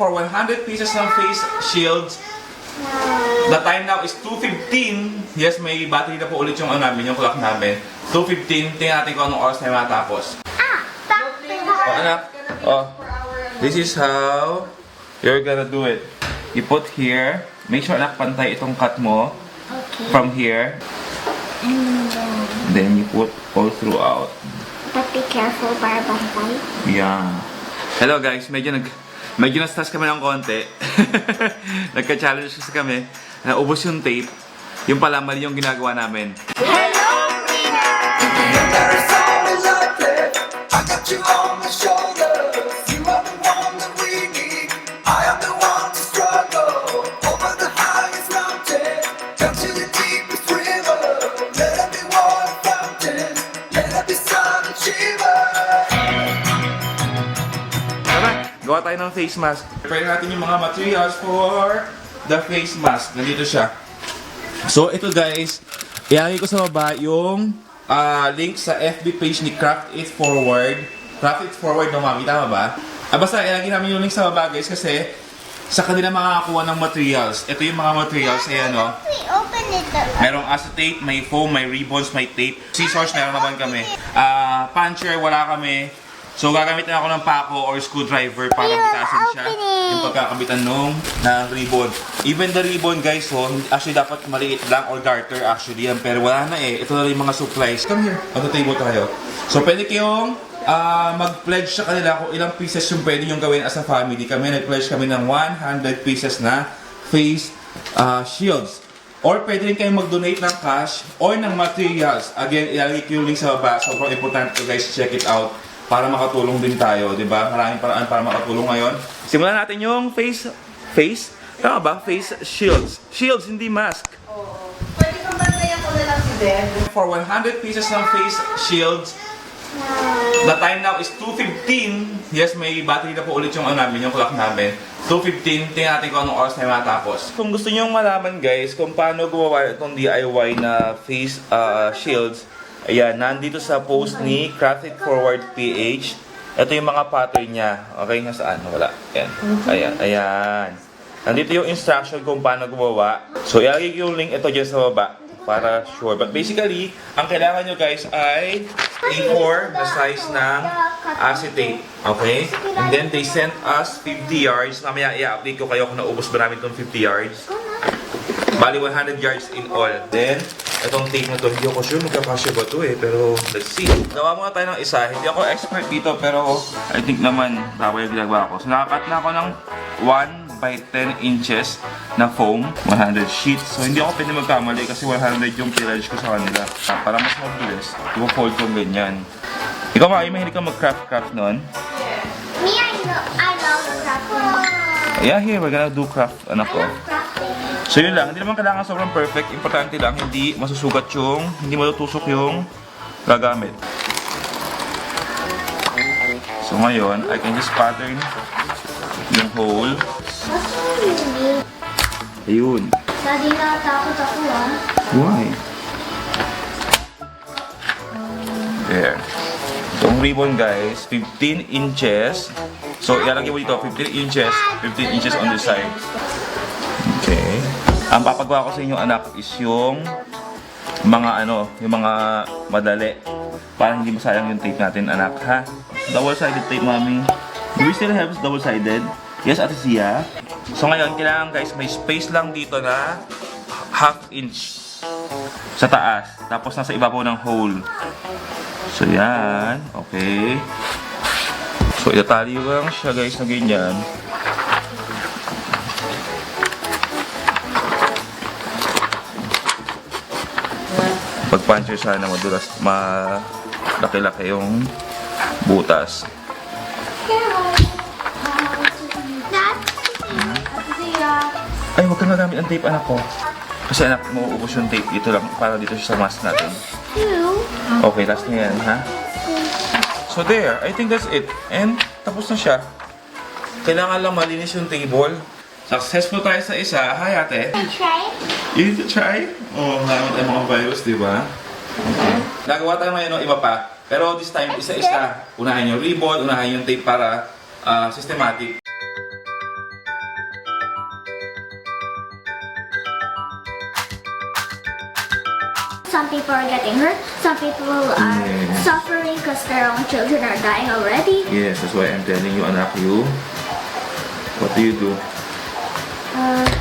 for 100 pieces ng face shields. The time now is 2:15. Yes, may battery na po ulit yung namin, yung clock namin. 2:15. Tingnan natin kung anong oras tayo matapos. Oh, anak. Oh, this is how you're gonna do it. You put here. Make sure anak pantay itong cut mo. Okay. From here. And then you put all throughout. But be careful para bantay. Yeah. Hello guys, medyo na-stress kami ng konti. Nagka-challenge kasi kami. Naubos yung tape. Yung pala mali yung ginagawa namin. Hello, Gawa tayo ng face mask. Prepare natin yung mga materials for the face mask. Nandito siya. So, ito guys, ilagay ko sa baba yung link sa FB page ni Craft It Forward. Craft It Forward no mami, tama ba? Basta ilagay namin yung link sa baba guys kasi sa kanila makakakuha ng materials. Ito yung mga materials. Ayan o. open it up. Merong acetate, may foam, may ribbons, may tape. Scissors, meron naman kami. Puncher, wala kami. So, gagamitin ako ng pako or screwdriver para bitasin siya. Yung pagkakabitan ng ribbon. Even the ribbon, guys, actually dapat maliit lang or garter actually yan. Pero wala na eh. Ito na rin mga supplies. Come here. On the table tayo. So, pwede kayong mag-pledge sa kanila kung ilang pieces yung pwede yung gawin as a family. Kami, nag-pledge kami ng 100 pieces na face shields. Or pwede rin kayong mag-donate ng cash or ng materials. Again, ilalagay ko yung link sa baba. Sobrang important to guys, check it out. Para makatulong din tayo, di ba? Maraming paraan para makatulong ngayon. Simulan natin yung face? Tama ba? Face shields. Shields, hindi mask. Oo. Pwede kang bantayan ko na lang si Ben. For 100 pieces ng face shields, the time now is 2:15. Yes, may battery na po ulit yung namin, yung clock namin. 2:15. Tingnan natin kung anong oras tayo matapos. Kung gusto nyo malaman guys, kung paano gumawa itong DIY na face shields, ayan, nandito sa post ni Craft It Forward PH. Ito yung mga pattern niya. Okay, nasaan? Wala. Ayan. Ayan. Ayan. Nandito yung instruction kung paano gumawa. So, ilalagay yung link ito dyan sa baba para sure. But basically, ang kailangan nyo guys ay A4 na size ng acetate. Okay? And then, they sent us 50 yards. Mamaya, i-update ko kayo kung naubos ba namin itong 50 yards. Bali, 100 yards in all. Then, itong tape na to, hindi ako sure magkakasya ba to eh, pero let's see. Gawa muna tayo ng isa. Hindi ako expert dito, pero I think naman tama yung ginagawa ko. So, nakakat na ako ng 1 by 10 inches na foam, 100 sheets. So, hindi ako pwede magkamali kasi 100 yung pillage ko sa kanila. Para mas mabilis, i-fold ko ganyan. Ikaw mahilig kang mag-craft noon? Me, I love crafting. Yeah, here, we're gonna do craft, anak ko. So yun lang, hindi naman kailangan sobrang perfect. Importante lang, hindi masusugat yung, hindi matutusok yung gagamit. So ngayon, I can just pattern yung hole. Ayun. Daddy, natakot ako Why? There. Itong ribbon guys, 15 inches. So ilalagay mo dito, 15 inches on the side. Okay. Ang papagawa ko sa inyo anak is yung mga yung mga madali para hindi masayang yung tape natin anak, ha? Double-sided tape, mami. Do we still have double-sided? Yes, Ate Sia. So ngayon, kailangan guys, may space lang dito na ½ inch sa taas. Tapos nasa ibabaw ng hole. So yan, okay. So itatali lang siya guys na ganyan. Pag-puncher sana madulas, malaki-laki yung butas. Ay, huwag ka na gamit ang tape anak ko. Kasi anak, mauubos yung tape. Ito lang, para dito siya sa mask natin. Okay, last na yan, ha? So there, I think that's it. And tapos na siya. Kailangan lang malinis yung table. Successful tayo sa isa. Hi, ate. Try? You need to try? Oh, naman tayo mga virus, di ba? Okay. Nagawa tayo ngayon ng iba pa. Pero this time, isa-isa. Unahin yung ribbon, unahin yung tape para systematic. some people are getting hurt, some people are suffering because their own children are dying already. Yes, that's why I'm telling you, anak, you. What do you do?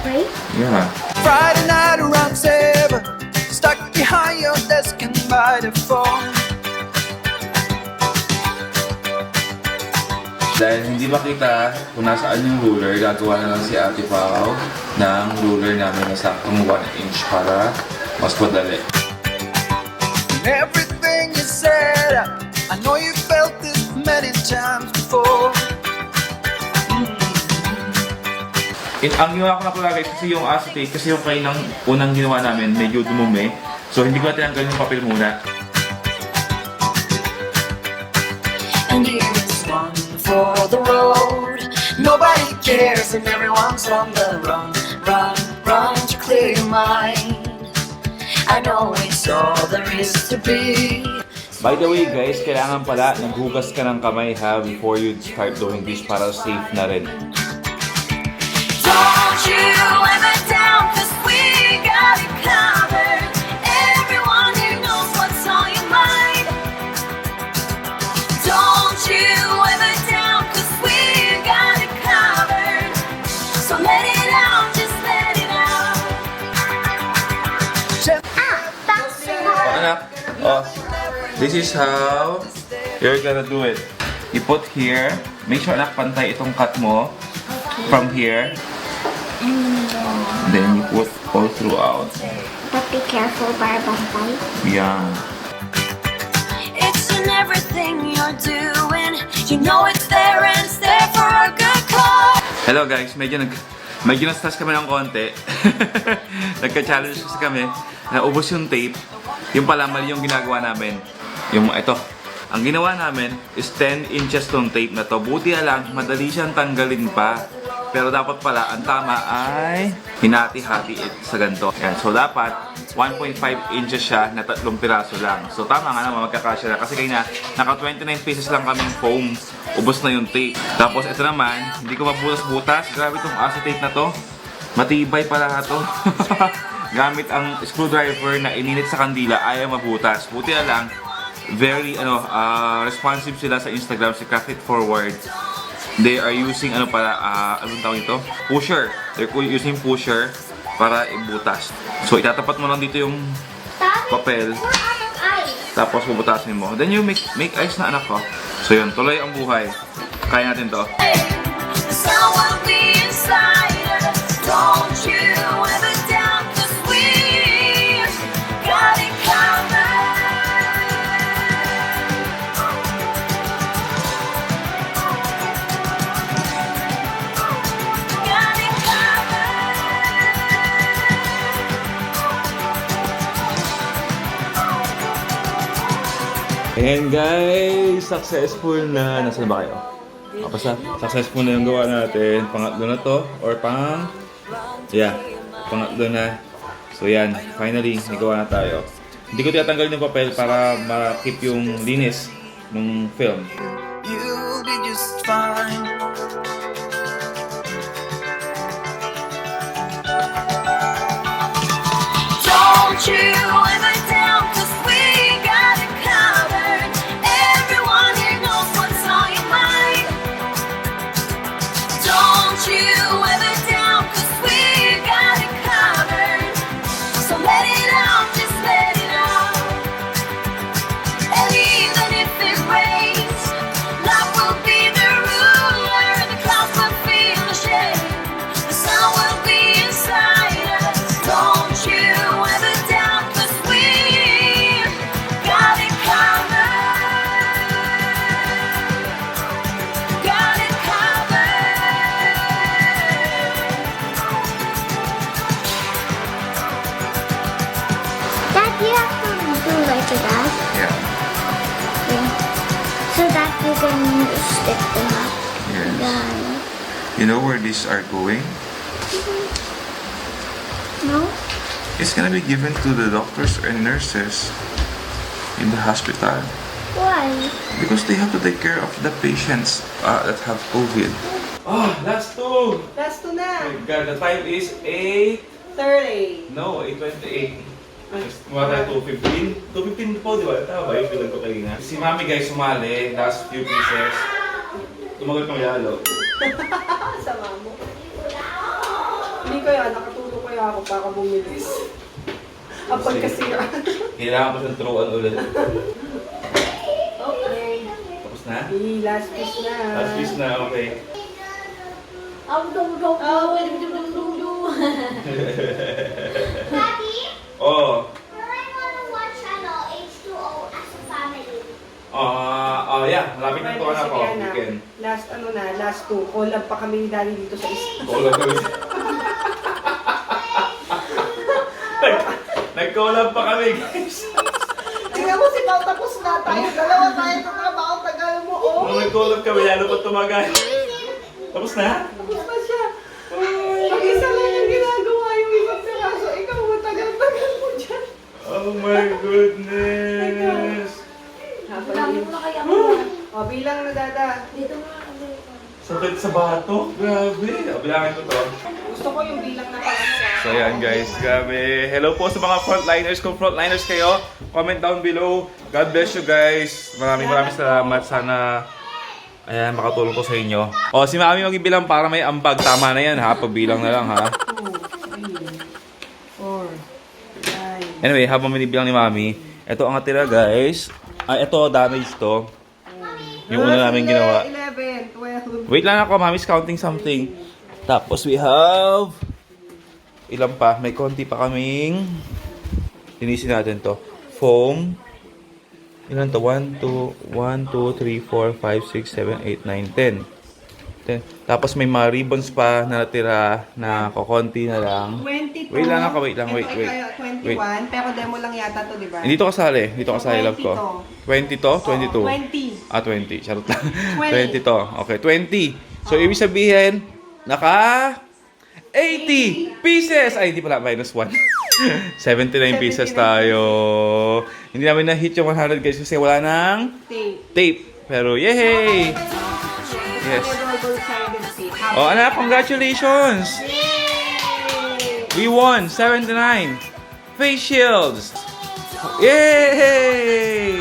Pray. Yeah. Friday night around 7, stuck behind your desk and by the phone. Dahil hindi makita kung nasaan yung ruler, gagawa na lang si Ate Pao ng ruler namin na saktong 1 inch para mas madali. Everything you said, I know you felt this many times before. Ang ginawa ko na pala guys, kasi yung acetate, kasi yung kainang unang ginawa namin, medyo dumumi. So hindi ko na tinanggal yung papel muna. And here's one for the road. Nobody cares and everyone's on the run. Run, run to clear your mind. I know it's all there is to be. By the way guys, kailangan pala naghugas ka ng kamay ha before you start doing this para safe na rin. Don't you ever down, 'cause we got it covered. Everyone here knows what's on your mind. Don't you ever down, 'cause we got it covered. So let it out, just let it out. Oh anak, oh, this is how you're gonna do it. You put here, make sure anak pantay itong cut mo from here. Then you put all throughout. But be careful para bantay. Yeah. It's in everything you're doing. You know it's there and it's there for a good cause. Hello guys, medyo na-stress kami ng konti. Nagka-challenge kasi kami. Naubos yung tape. Yung pala mali yung ginagawa namin. Yung ito. Ang ginawa namin is 10 inches tong tape na to. Buti na lang, madali siyang tanggalin pa. Pero dapat pala, ang tama ay hinati-hati sa ganito. Yan. So dapat, 1.5 inches siya na 3 piraso lang. So tama nga naman, magkakasya na. Kasi kaya na, naka 29 pieces lang kaming foam. Ubos na yung tape. Tapos ito naman, hindi ko mabutas-butas. Grabe itong acetate na to. Matibay pala to. Gamit ang screwdriver na ininit sa kandila, ayaw mabutas. Buti na lang, very responsive sila sa Instagram, si Craft It Forward. They are using anong tawag ito? Pusher. They're using pusher para ibutas. So itatapat mo lang dito yung papel. Tapos bubutasin mo. Then you make ice na anak ko. So yun, tuloy ang buhay. Kaya natin to. The sun will be inside us. Don't you ever doubt, 'cause we got it covered. Got it covered. Ayan guys, successful na. Nasaan ba kayo? Basta, successful na yung gawa natin. Pangatlo na to, or pangatlo na. So yan, finally, nagawa na tayo. Hindi ko tinatanggal yung papel para ma-keep yung linis ng film. You'll be just fine. Don't you ever down, 'cause we got it covered. Everyone here knows what's on your mind. Don't you ever down, 'cause we got it covered. So let it out, just let it out. And even if it rains, life will be the ruler. The clouds will feel the shade. The sun will be inside us. Don't you ever doubt, 'cause we got it covered. Got it covered. Dad, you have to do like that. Yeah. Okay. So that you can stick them up. Yes. Yeah. You know where these are going? No? It's gonna be given to the doctors and nurses in the hospital. Why? Because they have to take care of the patients that have COVID. Oh, last two! Last two Oh na. my God, the time is 8... 30. No, 8:28. Mga tayo 215. 215 po, di ba? Tama ba yung bilang ko kayo nga? Si Mami guys sumali, last few pieces. Tumagal kang lalo. Sama mo. Hindi kaya, nakatulog kaya ako para bumilis. Ang pagkasira. Kailangan ko siyang turuan ulit. Okay. Tapos na? Last piece na. Last piece na, okay. Daddy, Oh. we're gonna watch H2O as a family. Yeah. Malapit na ito ka na ako. Sige, anak. Weekend. Last two. Collab pa kami ni Daddy dito sa isa. Collab kami. Nag-collab pa kami, guys. Tingnan mo si Pao, tapos na tayo. Dalawa tayo sa trabaho. Tagal mo, oh. Nung nag-collab kami, lalo pa tumagal. Tapos na? Tapos na siya. Pag-isa lang yung ginagawa yung ibang piraso. Ikaw, matagal-tagal mo dyan. Oh my goodness. O, bilang na, Dada. Sakit sa bato? Grabe. Bilangin ko to. Gusto ko yung bilang na pala. So ayan guys, grabe. Hello po sa mga frontliners. Kung frontliners kayo, comment down below. God bless you guys. Maraming salamat. Sana ayan, makatulong ko sa inyo. O, si Mami magbibilang para may ambag. Tama na yan ha. Pagbilang na lang ha. 2, 3, 4, 5. Anyway, habang minibilang ni Mami, ito ang natira guys. Ito, damage to. Yung una namin ginawa. 11, 12. Wait lang ako, Mami's counting something. Tapos we have... Ilan pa? May konti pa kaming... Linisin natin to. Foam. Ilan to? 1, 2, 3, 4, 5, 6, 7, 8, 9, 10. Tapos may mga ribbons pa na natira na kukonti na lang. 22. Wait lang ako, wait lang. Wait. 21, pero demo lang yata to, di ba? Hindi to kasali. Dito kasali, love ko. 20 to? 22? 20. 20. Charot lang. 20. 20 to. Okay, 20. So, ibig sabihin, naka 80 pieces! Ay, hindi pala. -1. 79 pieces tayo. Hindi namin na-hit yung 100 guys kasi wala nang tape. Pero, yay! Yes. Double-sided tape. Oh, anak, congratulations! We won 79 face shields! Yay!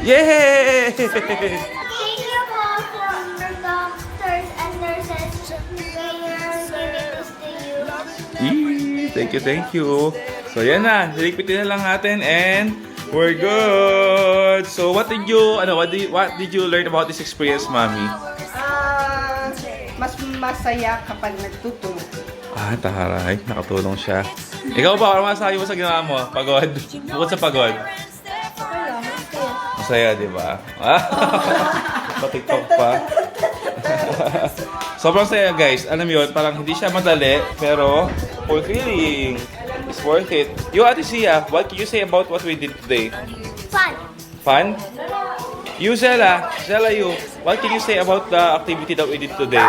Yay! Thank you po for the doctors and nurses. They are giving this to you. Thank you. So yan na, niligpitin na lang natin and we're good. So what did you learn about this experience, Mami? Mas masaya kapag nagtutulong. Taray, nakatulong siya. Ikaw ba, ano masasabi mo sa ginawa mo? Pagod? Bukod sa pagod? Masaya, di ba? Pa-TikTok pa. Sobrang saya guys. Alam mo yun, parang hindi siya madali, pero fulfilling. It's worth it. You, Ate Sia, what can you say about what we did today? Fun. Fun? You, Zella, you, what can you say about the activity that we did today?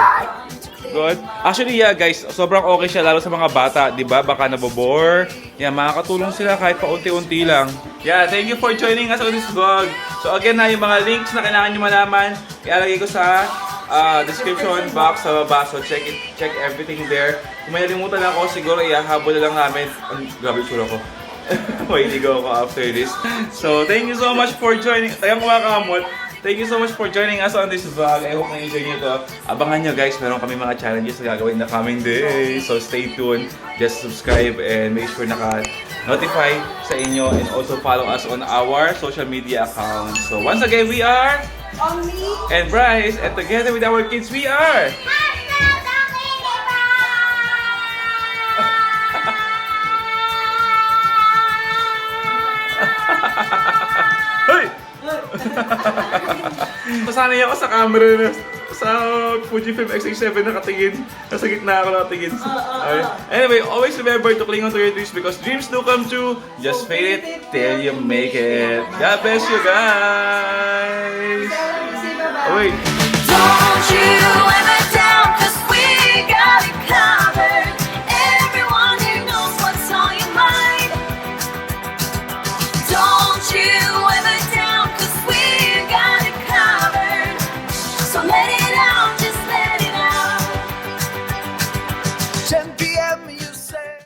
Good. Actually, yeah, guys, sobrang okay siya lalo sa mga bata, 'di ba? Baka nabobore. Yeah, makakatulong sila kahit paunti-unti lang. Yeah, thank you for joining us on this vlog. So again, yung mga links na kailangan niyo malaman, ilalagay ko sa description box sa baba. So check everything there. Kung may nalimutan ako, siguro ihahabol na lang namin. Grabe tsura ko. Mailigaw ako after this. So, thank you so much for joining. Tayang kumakamot. Thank you so much for joining us on this vlog. I hope na-enjoy nyo to. Abangan nyo guys, meron kami mga challenges na gagawin in the coming days. So stay tuned. Just subscribe and make sure naka-notify sa inyo. And also follow us on our social media accounts. So once again, we are Omni and Bryce. And together with our kids, we are... Hoy! Masanay ako sa camera na sa Fujifilm X-A7 nakatingin. Nasa gitna ako nakatingin. Okay. Anyway, always remember to cling on to your dreams because dreams do come true. Just fade it till you make it. God bless you guys! Oh, wait. Don't you ever doubt, 'cause we got it covered. Everyone here knows what's on your mind. Don't you ever doubt, 'cause we got it covered. So let it out, just let it out.